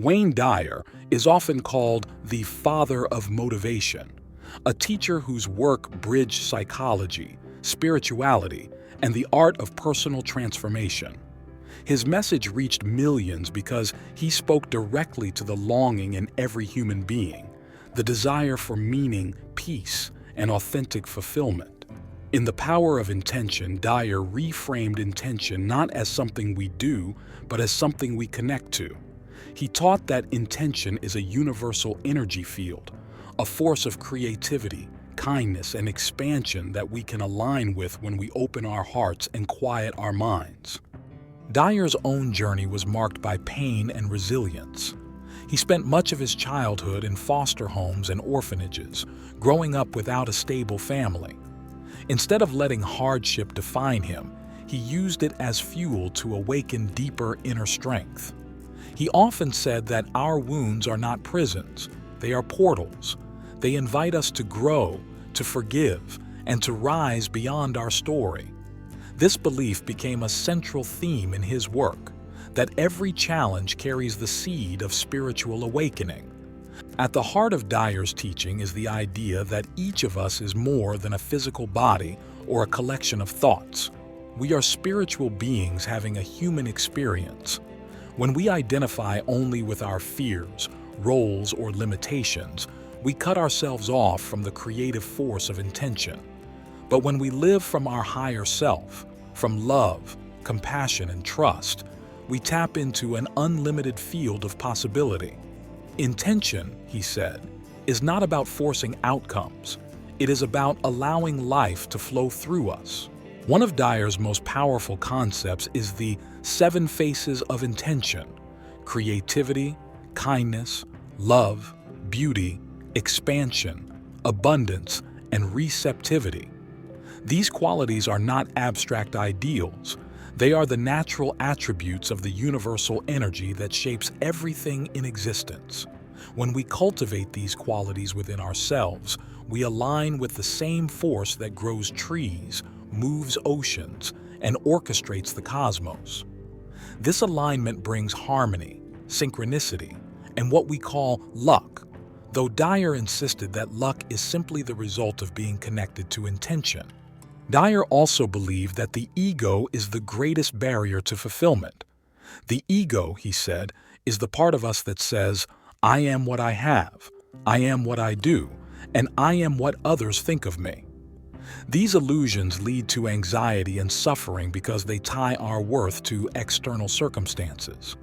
Wayne Dyer is often called the father of motivation, a teacher whose work bridged psychology, spirituality, and the art of personal transformation. His message reached millions because he spoke directly to the longing in every human being, the desire for meaning, peace, and authentic fulfillment. In The Power of Intention, Dyer reframed intention not as something we do, but as something we connect to. He taught that intention is a universal energy field, a force of creativity, kindness, and expansion that we can align with when we open our hearts and quiet our minds. Dyer's own journey was marked by pain and resilience. He spent much of his childhood in foster homes and orphanages, growing up without a stable family. Instead of letting hardship define him, he used it as fuel to awaken deeper inner strength. He often said that our wounds are not prisons, they are portals. They invite us to grow, to forgive, and to rise beyond our story. This belief became a central theme in his work, that every challenge carries the seed of spiritual awakening. At the heart of Dyer's teaching is the idea that each of us is more than a physical body or a collection of thoughts. We are spiritual beings having a human experience. When we identify only with our fears, roles, or limitations, we cut ourselves off from the creative force of intention. But when we live from our higher self, from love, compassion, and trust, we tap into an unlimited field of possibility. Intention, he said, is not about forcing outcomes. It is about allowing life to flow through us. One of Dyer's most powerful concepts is the 7 faces of intention: creativity, kindness, love, beauty, expansion, abundance, and receptivity. These qualities are not abstract ideals. They are the natural attributes of the universal energy that shapes everything in existence. When we cultivate these qualities within ourselves, we align with the same force that grows trees, moves oceans, and orchestrates the cosmos. This alignment brings harmony, synchronicity, and what we call luck, though Dyer insisted that luck is simply the result of being connected to intention. Dyer also believed that the ego is the greatest barrier to fulfillment. The ego, he said, is the part of us that says, "I am what I have, I am what I do, and I am what others think of me." These illusions lead to anxiety and suffering because they tie our worth to external circumstances.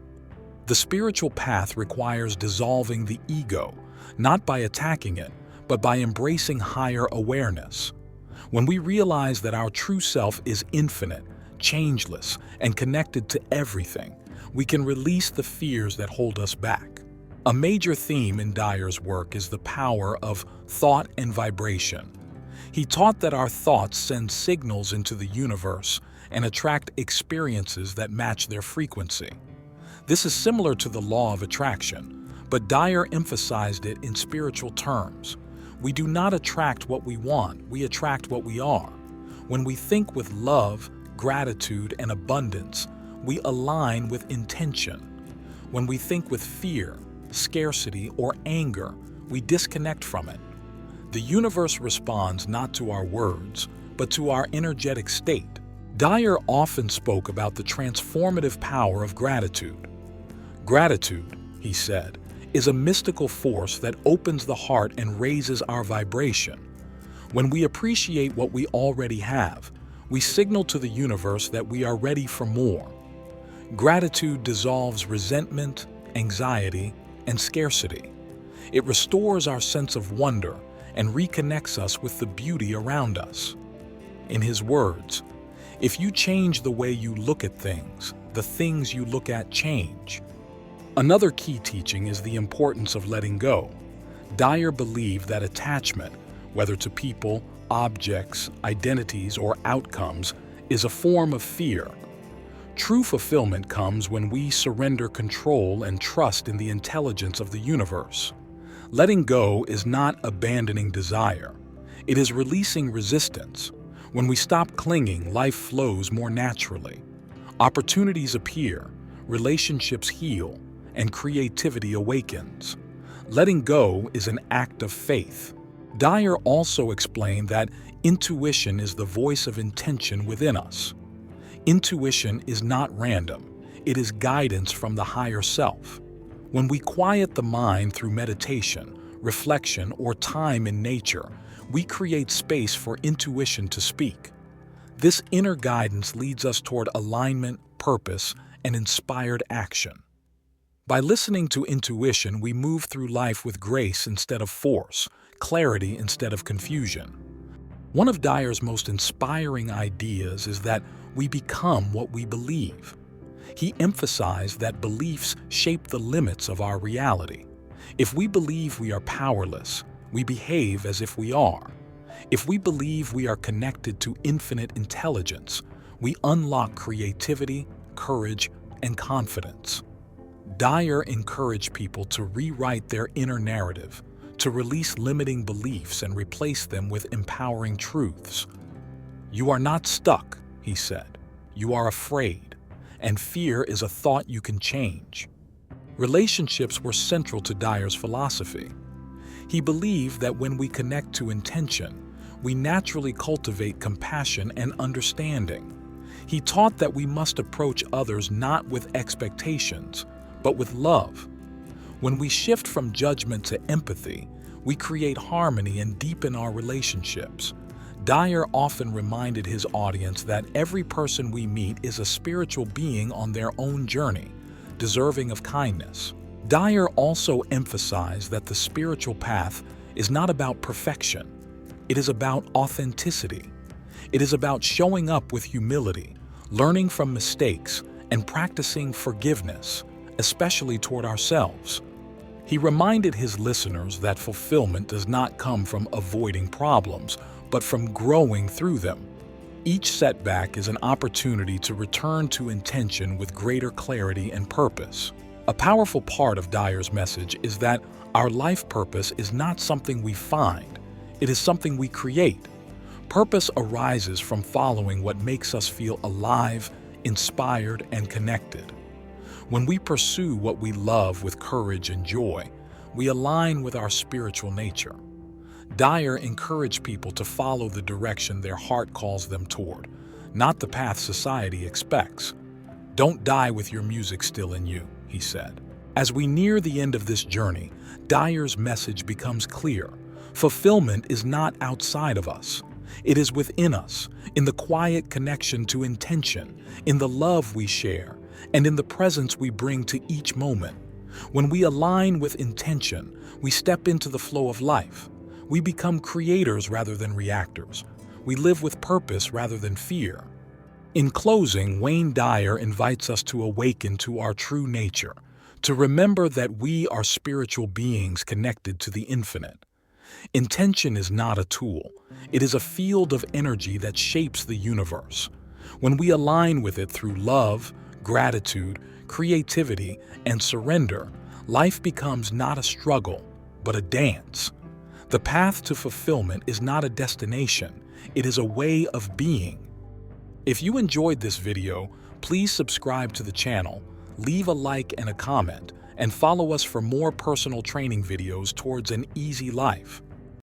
The spiritual path requires dissolving the ego, not by attacking it, but by embracing higher awareness. When we realize that our true self is infinite, changeless, and connected to everything, we can release the fears that hold us back. A major theme in Dyer's work is the power of thought and vibration. He taught that our thoughts send signals into the universe and attract experiences that match their frequency. This is similar to the law of attraction, but Dyer emphasized it in spiritual terms. We do not attract what we want, we attract what we are. When we think with love, gratitude, and abundance, we align with intention. When we think with fear, scarcity, or anger, we disconnect from it. The universe responds not to our words, but to our energetic state. Dyer often spoke about the transformative power of gratitude. Gratitude, he said, is a mystical force that opens the heart and raises our vibration. When we appreciate what we already have, we signal to the universe that we are ready for more. Gratitude dissolves resentment, anxiety, and scarcity. It restores our sense of wonder and reconnects us with the beauty around us. In his words, "If you change the way you look at things, the things you look at change." Another key teaching is the importance of letting go. Dyer believed that attachment, whether to people, objects, identities, or outcomes, is a form of fear. True fulfillment comes when we surrender control and trust in the intelligence of the universe. Letting go is not abandoning desire. It is releasing resistance. When we stop clinging, life flows more naturally. Opportunities appear, relationships heal, and creativity awakens. Letting go is an act of faith. Dyer also explained that intuition is the voice of intention within us. Intuition is not random. It is guidance from the higher self. When we quiet the mind through meditation, reflection, or time in nature, we create space for intuition to speak. This inner guidance leads us toward alignment, purpose, and inspired action. By listening to intuition, we move through life with grace instead of force, clarity instead of confusion. One of Dyer's most inspiring ideas is that we become what we believe. He emphasized that beliefs shape the limits of our reality. If we believe we are powerless, we behave as if we are. If we believe we are connected to infinite intelligence, we unlock creativity, courage, and confidence. Dyer encouraged people to rewrite their inner narrative, to release limiting beliefs and replace them with empowering truths. You are not stuck, he said. You are afraid, and fear is a thought you can change. Relationships were central to Dyer's philosophy. He believed that when we connect to intention, we naturally cultivate compassion and understanding. He taught that we must approach others not with expectations, but with love. When we shift from judgment to empathy, we create harmony and deepen our relationships. Dyer often reminded his audience that every person we meet is a spiritual being on their own journey, deserving of kindness. Dyer also emphasized that the spiritual path is not about perfection. It is about authenticity. It is about showing up with humility, learning from mistakes, and practicing forgiveness, especially toward ourselves. He reminded his listeners that fulfillment does not come from avoiding problems, but from growing through them. Each setback is an opportunity to return to intention with greater clarity and purpose. A powerful part of Dyer's message is that our life purpose is not something we find, it is something we create. Purpose arises from following what makes us feel alive, inspired, and connected. When we pursue what we love with courage and joy, we align with our spiritual nature. Dyer encouraged people to follow the direction their heart calls them toward, not the path society expects. Don't die with your music still in you, he said. As we near the end of this journey, Dyer's message becomes clear. Fulfillment is not outside of us. It is within us, in the quiet connection to intention, in the love we share, and in the presence we bring to each moment. When we align with intention, we step into the flow of life. We become creators rather than reactors. We live with purpose rather than fear. In closing, Wayne Dyer invites us to awaken to our true nature, to remember that we are spiritual beings connected to the infinite. Intention is not a tool. It is a field of energy that shapes the universe. When we align with it through love, gratitude, creativity, and surrender, life becomes not a struggle, but a dance. The path to fulfillment is not a destination, it is a way of being. If you enjoyed this video, please subscribe to the channel, leave a like and a comment, and follow us for more personal training videos towards an easy life.